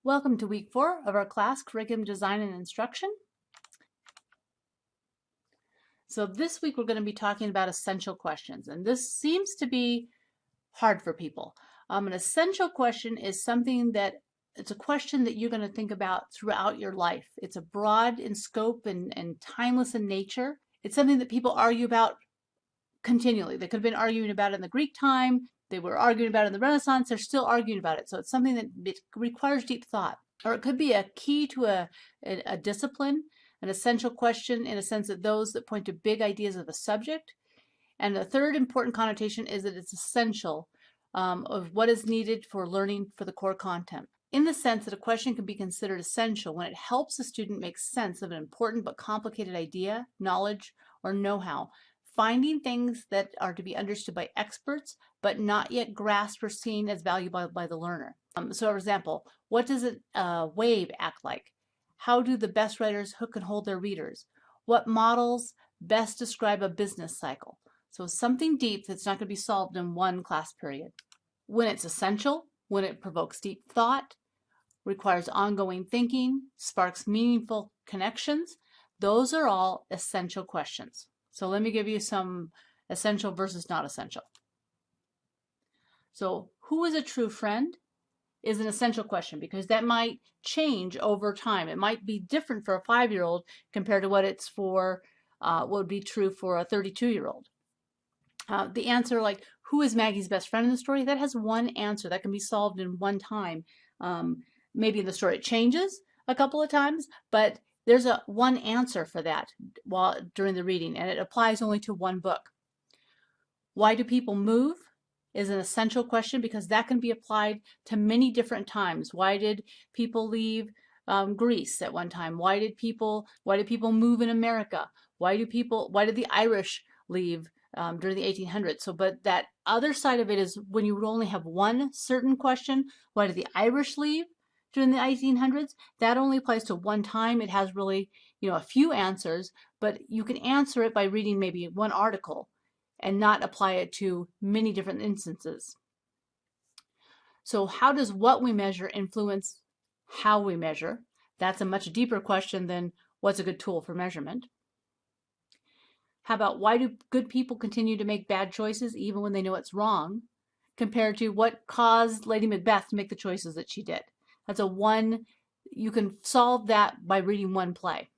Welcome to week 4 of our class, Curriculum Design and Instruction. So this week we're going to be talking about essential questions, and this seems to be hard for people. An essential question is something that it's a question that you're going to think about throughout your life. It's a broad in scope and timeless in nature. It's something that people argue about continually. They could have been arguing about it in the Greek time. They were arguing about it in the Renaissance. They're still arguing about it. So it's something that it requires deep thought. Or it could be a key to a discipline, an essential question in a sense that those that point to big ideas of the subject. And the third important connotation is that it's essential of what is needed for learning for the core content. In the sense that a question can be considered essential when it helps a student make sense of an important but complicated idea, knowledge, or know-how, finding things that are to be understood by experts but not yet grasped or seen as valuable by the learner. So for example, what does a wave act like? How do the best writers hook and hold their readers? What models best describe a business cycle? So something deep that's not going to be solved in one class period. When it's essential, when it provokes deep thought, requires ongoing thinking, sparks meaningful connections, those are all essential questions. So let me give you some essential versus not essential. So who is a true friend is an essential question because that might change over time. It might be different for a 5-year-old compared to what it's for, what would be true for a 32-year-old. The answer like, who is Maggie's best friend in the story? That has one answer that can be solved in one time. Maybe in the story it changes a couple of times, but there's one answer for that during the reading, and it applies only to one book. Why do people move is an essential question because that can be applied to many different times. Why did people leave Greece at one time? Why did people move in America? Why did the Irish leave during the 1800s? So, but that other side of it is when you would only have one certain question. Why did the Irish leave during the 1800s? That only applies to one time. It has really, a few answers, but you can answer it by reading maybe one article and not apply it to many different instances. So how does what we measure influence how we measure? That's a much deeper question than what's a good tool for measurement. How about why do good people continue to make bad choices even when they know it's wrong, compared to what caused Lady Macbeth to make the choices that she did? That's you can solve that by reading one play.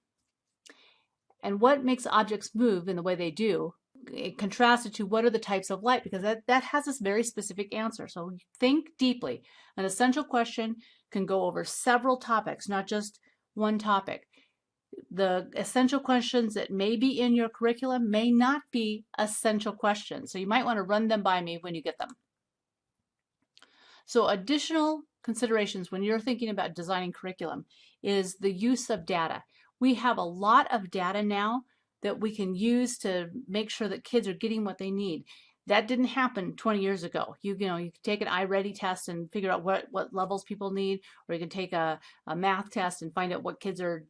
And what makes objects move in the way they do, contrasted to what are the types of light, because that has this very specific answer. So think deeply. An essential question can go over several topics, not just one topic. The essential questions that may be in your curriculum may not be essential questions. So you might want to run them by me when you get them. So additional considerations when you're thinking about designing curriculum is the use of data. We have a lot of data now that we can use to make sure that kids are getting what they need. That didn't happen 20 years ago. You can take an iReady test and figure out what levels people need, or you can take a math test and find out what kids are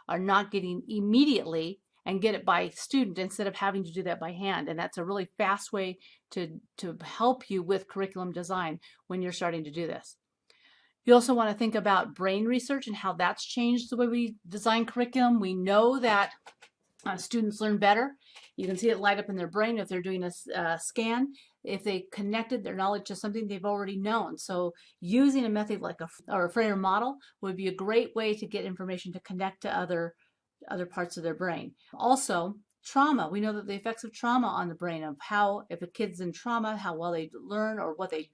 not getting immediately and get it by student instead of having to do that by hand. And that's a really fast way to help you with curriculum design when you're starting to do this. You also want to think about brain research and how that's changed the way we design curriculum. We know that students learn better. You can see it light up in their brain if they're doing a scan, if they connected their knowledge to something they've already known. So using a method like a Freire model would be a great way to get information to connect to other parts of their brain. Also, trauma. We know that the effects of trauma on the brain, of how, if a kid's in trauma, how well they learn or what they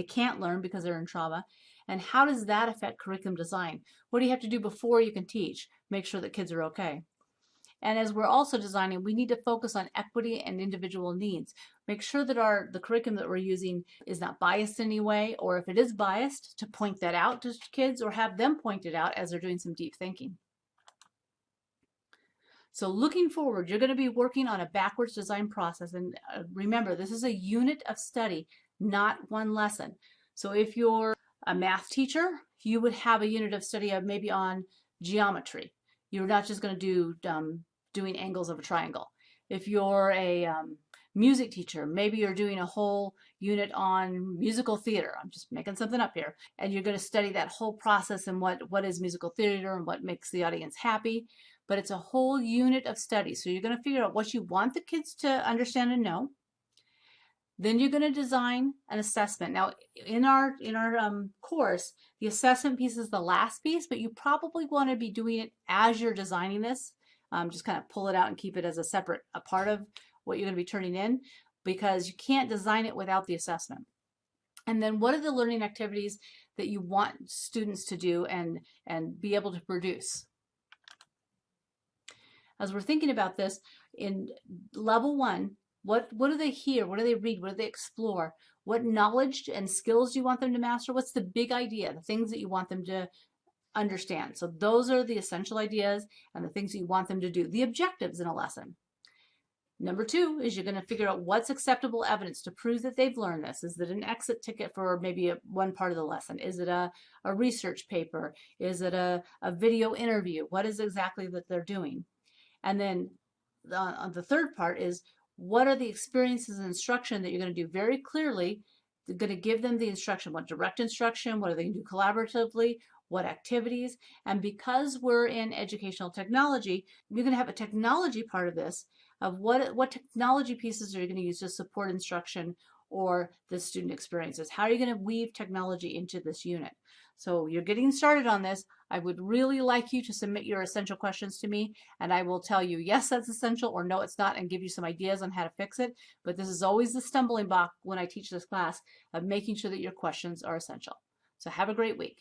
can't learn because they're in trauma. And how does that affect curriculum design? What do you have to do before you can teach? Make sure that kids are okay. And as we're also designing, we need to focus on equity and individual needs. Make sure that the curriculum that we're using is not biased in any way, or if it is biased, to point that out to kids or have them point it out as they're doing some deep thinking. So looking forward, you're going to be working on a backwards design process. And remember, this is a unit of study, not one lesson. So if you're a math teacher, you would have a unit of study of maybe on geometry. You're not just going to do doing angles of a triangle. If you're a music teacher. Maybe you're doing a whole unit on musical theater. I'm just making something up here. And you're going to study that whole process and what is musical theater and what makes the audience happy. But it's a whole unit of study. So you're going to figure out what you want the kids to understand and know. Then you're going to design an assessment. Now, in our course, the assessment piece is the last piece, but you probably want to be doing it as you're designing this. Just kind of pull it out and keep it as a part of what you're going to be turning in, because you can't design it without the assessment. And then what are the learning activities that you want students to do and be able to produce? As we're thinking about this, in level 1, what do they hear? What do they read? What do they explore? What knowledge and skills do you want them to master? What's the big idea, the things that you want them to understand? So those are the essential ideas and the things that you want them to do, the objectives in a lesson. Number 2 is you're going to figure out what's acceptable evidence to prove that they've learned this. Is it an exit ticket for maybe one part of the lesson? Is it a research paper? Is it a video interview? What is exactly that they're doing? And then the third part is, what are the experiences and instruction that you're going to do very clearly? You're going to give them the instruction, what direct instruction, what are they going to do collaboratively, what activities. And because we're in educational technology, you're going to have a technology part of this, of what technology pieces are you going to use to support instruction or the student experiences. How are you going to weave technology into this unit? So you're getting started on this. I would really like you to submit your essential questions to me, and I will tell you, yes, that's essential, or no, it's not, and give you some ideas on how to fix it. But this is always the stumbling block when I teach this class, of making sure that your questions are essential. So have a great week.